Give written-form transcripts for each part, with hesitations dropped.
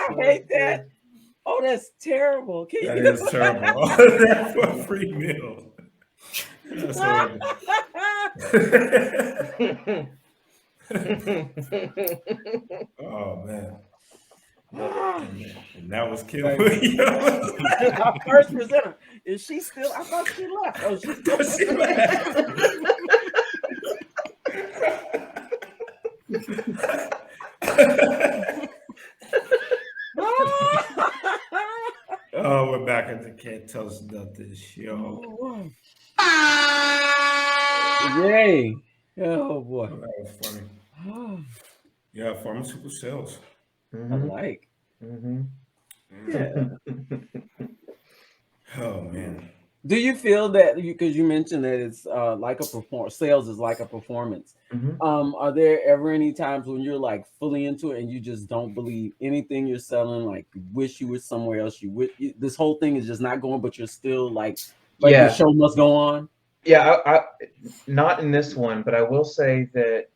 I hate that. Oh, that's terrible. That is terrible. All that for a free meal. That's horrible. Oh man. And that was killing me. Our first presenter. Is she still? I thought she left. Oh, she's still. She laughed. Oh, we're back at the Can't Tell Us Nothing show. Yay. Oh boy. Oh, that was funny. Yeah, pharmaceutical sales. I like. Yeah. Oh man. Do you feel that because you mentioned that it's like a performance, sales is like a performance? Are there ever any times when you're like fully into it and you just don't believe anything you're selling? Like you wish you were somewhere else. This whole thing is just not going, but you're still like the show must go on. Yeah, I not in this one, but I will say that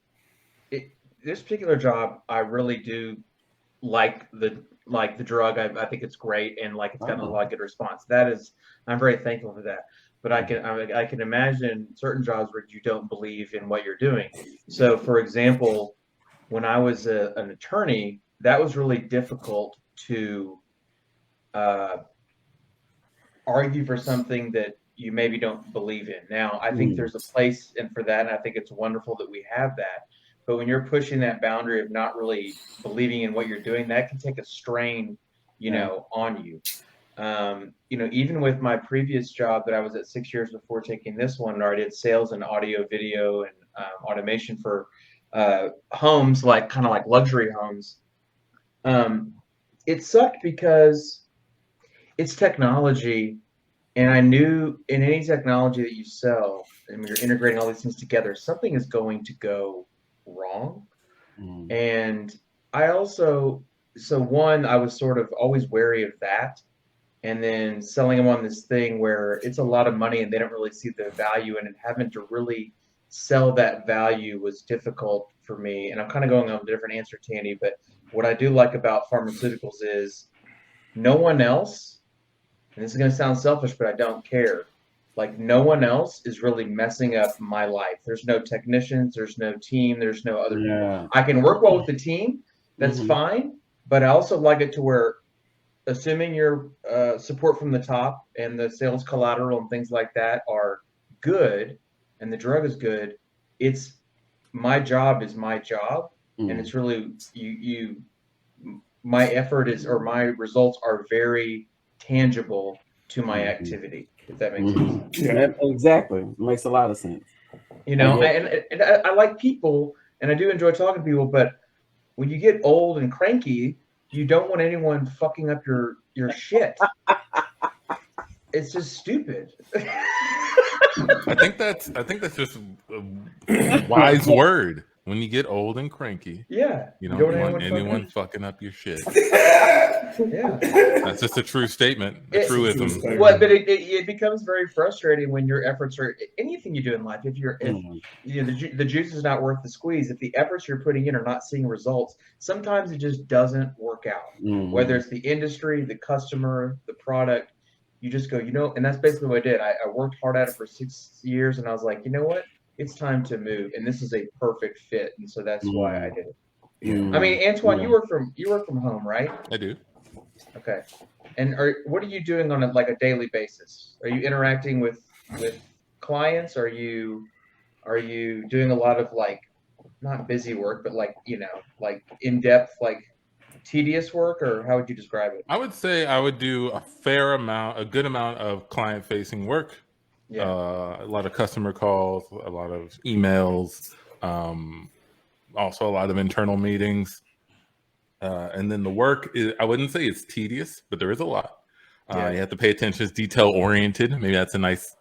this particular job, I really do like the drug. I think it's great, and like it's gotten a lot of good response. I'm very thankful for that. But I can imagine certain jobs where you don't believe in what you're doing. So, for example, when I was an attorney, that was really difficult to argue for something that you maybe don't believe in. Now, I think there's a place in for that, and I think it's wonderful that we have that. But when you're pushing that boundary of not really believing in what you're doing, that can take a strain, on you. Even with my previous job that I was at 6 years before taking this one, where I did sales and audio, video, and automation for homes, kind of like luxury homes. It sucked because it's technology, and I knew in any technology that you sell, and when you're integrating all these things together, something is going to go wrong. And I also, I was sort of always wary of that. And then selling them on this thing where it's a lot of money and they don't really see the value in it, having to really sell that value was difficult for me. And I'm kind of going on a different answer, Tanny, but what I do like about pharmaceuticals is no one else, and this is going to sound selfish, but I don't care. Like no one else is really messing up my life. There's no technicians, there's no team, there's no other people. I can work well with the team, that's fine, but I also like it to where, assuming your support from the top and the sales collateral and things like that are good, and the drug is good, it's my job is my job, and it's really my effort is, or my results are very tangible to my activity, if that makes sense. Yeah, exactly. It makes a lot of sense. And I like people, and I do enjoy talking to people, but when you get old and cranky, you don't want anyone fucking up your shit. It's just stupid. I think that's just a wise word. When you get old and cranky, you don't want anyone fucking up your shit. That's just a true statement, a truism. Well, but it becomes very frustrating when your efforts are anything you do in life. If the juice is not worth the squeeze, if the efforts you're putting in are not seeing results, sometimes it just doesn't work out. Whether it's the industry, the customer, the product, you just go, and that's basically what I did. I worked hard at it for 6 years, and I was like, you know what? It's time to move, and this is a perfect fit, and so that's why I did it. I mean, Antoine, you work from home, right? I do. Okay. And what are you doing on a daily basis? Are you interacting with clients? Are you doing a lot of not busy work, but in-depth, tedious work, or how would you describe it? I would say I would do a good amount of client-facing work. A lot of customer calls, a lot of emails, also a lot of internal meetings. And then the work is, I wouldn't say it's tedious, but there is a lot. You have to pay attention. It's detail oriented. Maybe that's a nice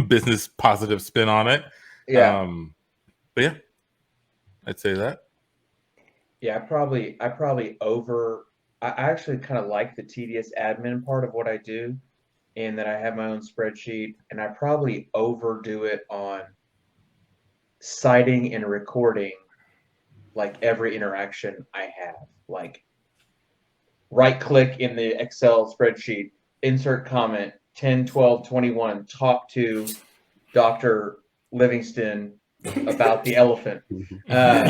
business positive spin on it. But yeah, I'd say that. Yeah, I actually kind of like the tedious admin part of what I do, and that I have my own spreadsheet, and I probably overdo it on citing and recording every interaction I have. right click in the Excel spreadsheet, insert comment, 10, 12, 21, talk to Dr. Livingston about the elephant. But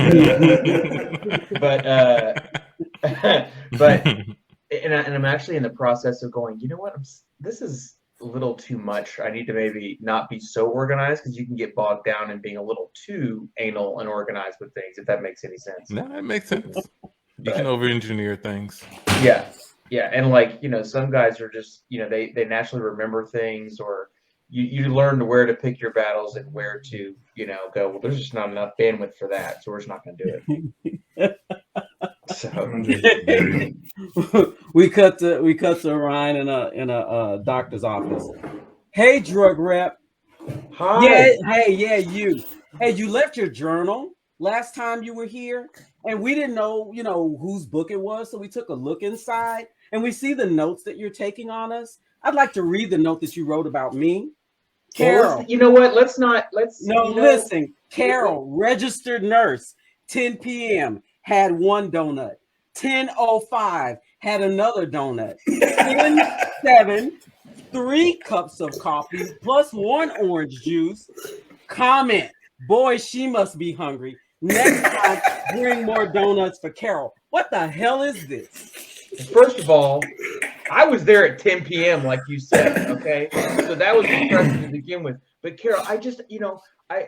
I'm actually in the process of going, you know what? This is a little too much. I need to maybe not be so organized, because you can get bogged down in being a little too anal and organized with things, if that makes any sense. No, that makes sense. You can over-engineer things. Yeah. Yeah. And like, some guys are just, they naturally remember things, or you learn where to pick your battles and where to, go, well, there's just not enough bandwidth for that, so we're just not going to do it. So we cut to Ryan in a doctor's office. Hey, drug rep. Hi. Yeah. Hey, yeah, you. Hey, you left your journal last time you were here, and we didn't know, whose book it was, so we took a look inside, and we see the notes that you're taking on us. I'd like to read the note that you wrote about me. Carol. Well, you know what? Listen. Carol, registered nurse, 10 p.m. had one donut. 10:05 had another donut. 10:07, 3 cups of coffee plus 1 orange juice. Comment, boy, she must be hungry. Next time, bring more donuts for Carol. What the hell is this? First of all, I was there at 10 p.m. like you said, okay? So that was impressive to begin with. But Carol, I just, I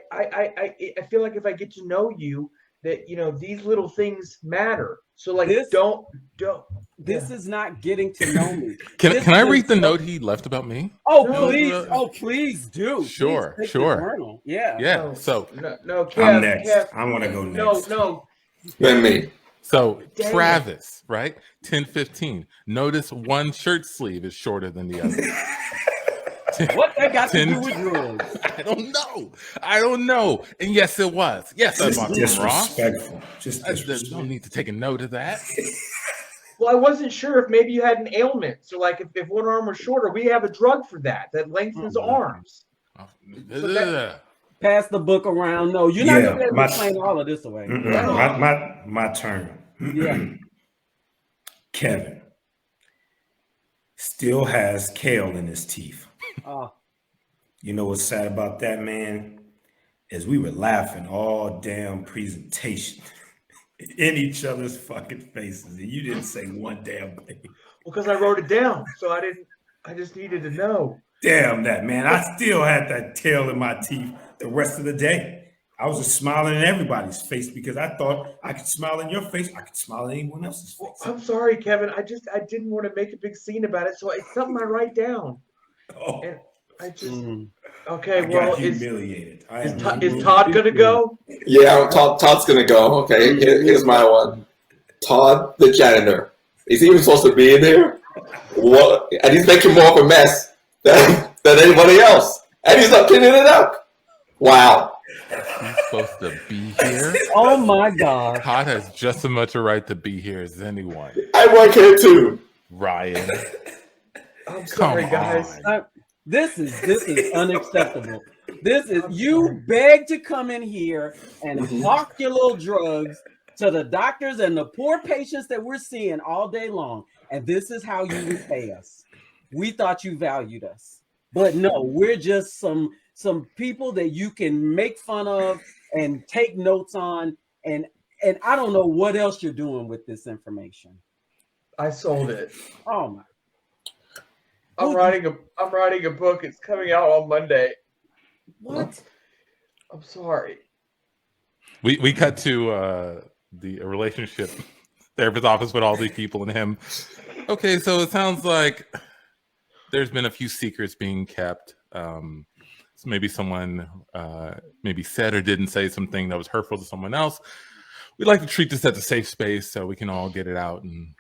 feel like if I get to know you, that these little things matter. So like, don't. This is not getting to know me. Can I read the note he left about me? Oh, please! Oh, please do. Sure, please sure. Yeah. Yeah. So no, Kev, I'm next. Kev, I want to go next. No. Then me. So Travis, right? 10:15. Notice one shirt sleeve is shorter than the other. What that got to do with drugs? I don't know. And yes, it was. Yes, Just I'm disrespectful. Just There's disrespectful. no need to take a note of that. Well, I wasn't sure if maybe you had an ailment. So like, if one arm was shorter, we have a drug for that lengthens arms. Pass the book around. No, you're not going to be explain all of this away. My turn. Yeah. Kevin still has kale in his teeth. You know what's sad about that, man? Is we were laughing all damn presentation in each other's fucking faces, and you didn't say one damn thing. Well, because I wrote it down, so I just needed to know. Damn that, man. I still had that tail in my teeth the rest of the day. I was just smiling in everybody's face because I thought I could smile in your face. I could smile in anyone else's face. Well, I'm sorry, Kevin. I didn't want to make a big scene about it, so it's something I write down. Oh. And I just okay. I well, got humiliated. Is Todd gonna go? Yeah, Todd's gonna go. Okay, here's my one. Todd, the janitor. Is he even supposed to be in here? What? And he's making more of a mess than anybody else. And he's not cleaning it up. Wow. He's supposed to be here. Oh my God. Todd has just as much a right to be here as anyone. I work here too. Ryan. I'm sorry, guys. This is unacceptable. You beg to come in here and hawk your little drugs to the doctors and the poor patients that we're seeing all day long. And this is how you repay us. We thought you valued us. But no, we're just some people that you can make fun of and take notes on. And I don't know what else you're doing with this information. I sold it. Oh my. I'm writing a book. It's coming out on Monday. What? I'm sorry. We cut to the relationship therapist office with all these people and him. Okay, so it sounds like there's been a few secrets being kept. So maybe someone maybe said or didn't say something that was hurtful to someone else. We'd like to treat this as a safe space so we can all get it out and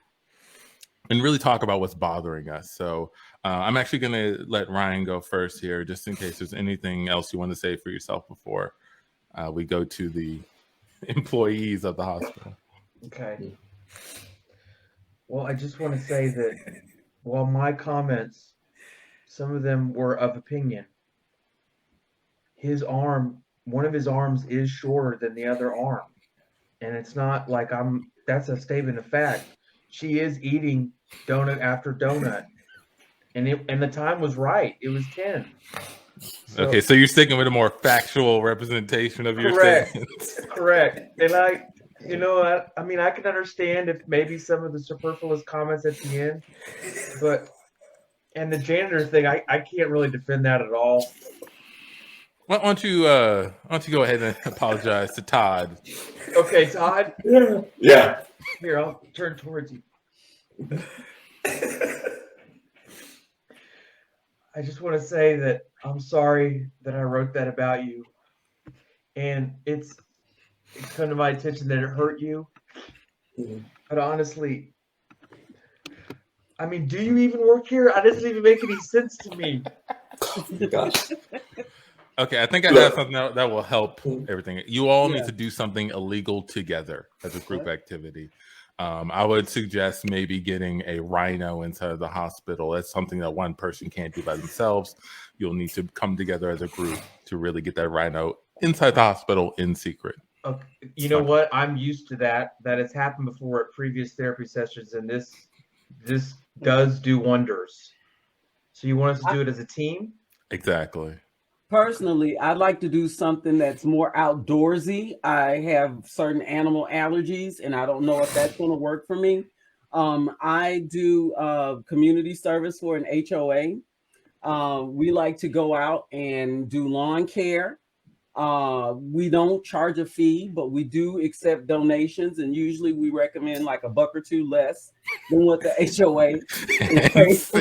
really talk about what's bothering us. So I'm actually going to let Ryan go first here, just in case there's anything else you want to say for yourself before we go to the employees of the hospital. Okay. Well, I just want to say that while my comments, some of them were of opinion, one of his arms is shorter than the other arm. And it's not like that's a statement of fact. she is eating donut after donut, and the time was right. It was 10. So, okay, so you're sticking with a more factual representation of your statements. Correct. And I mean, I can understand if maybe some of the superfluous comments at the end, and the janitor thing, I can't really defend that at all. Why don't you go ahead and apologize to Todd? Okay, Todd. Yeah. Here, I'll turn towards you. I just want to say that I'm sorry that I wrote that about you, and it's come to my attention that it hurt you. But honestly, I mean, do you even work here? It doesn't even make any sense to me. Oh my gosh. Okay, I think I have something that will help everything. You all need to do something illegal together as a group activity. I would suggest maybe getting a rhino inside the hospital. That's something that one person can't do by themselves. You'll need to come together as a group to really get that rhino inside the hospital in secret. Okay. You know what? I'm used to that. That has happened before at previous therapy sessions, and this does do wonders. So you want us to do it as a team? Exactly. Personally, I'd like to do something that's more outdoorsy. I have certain animal allergies, and I don't know if that's going to work for me. I do community service for an HOA. We like to go out and do lawn care. We don't charge a fee, but we do accept donations, and usually we recommend like $1 or $2 less than what the HOA is.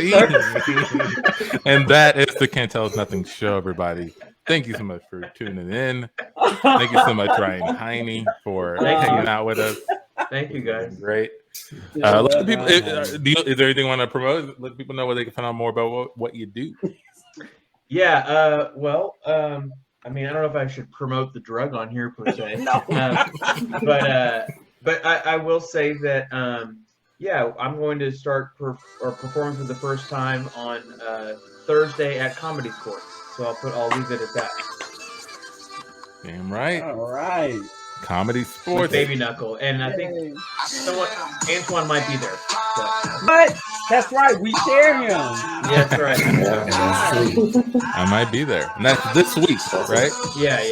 And that is the Can't Tell Us Nothing show, everybody. Thank you so much for tuning in. Thank you so much, Ryan Heine, for hanging out with us. Thank you, guys. Great. Let the people. Is there anything you want to promote? Let people know where they can find out more about what you do. Yeah. I mean, I don't know if I should promote the drug on here per se. No. But I will say that I'm going to start performing for the first time on Thursday at Comedy Court. So I'll leave it at that. Damn right. All right. Comedy Sports. With Baby Knuckle, and I think Antoine might be there. So. But that's right, we share him. Yeah, that's right. I might be there, and that's this week, right? Yeah.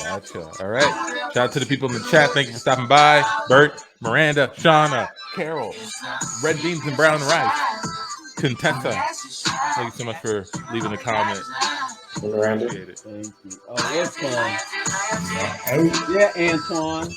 Gotcha. All right. Shout out to the people in the chat. Thank you for stopping by. Bert, Miranda, Shauna, Carol, Red Beans and Brown Rice, Contessa. Thank you so much for leaving a comment. Miranda. Appreciate it. Thank you. Oh, Antoine. Yeah, Antoine.